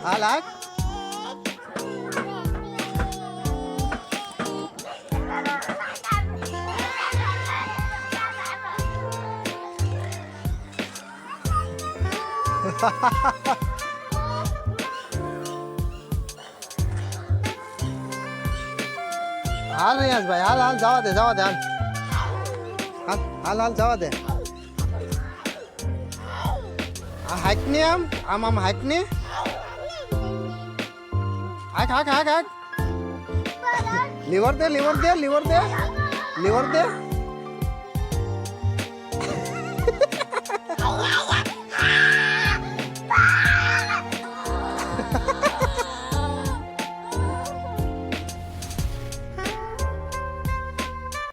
हाल हाक हाल रियाज भाई हाल हाल जावा दे हाल हाल हाल हाल जावा दे हाकनी आम हाकनी हाक हाक हाक हाक लिवर दे लिवर दे लिवर दे लिवर दे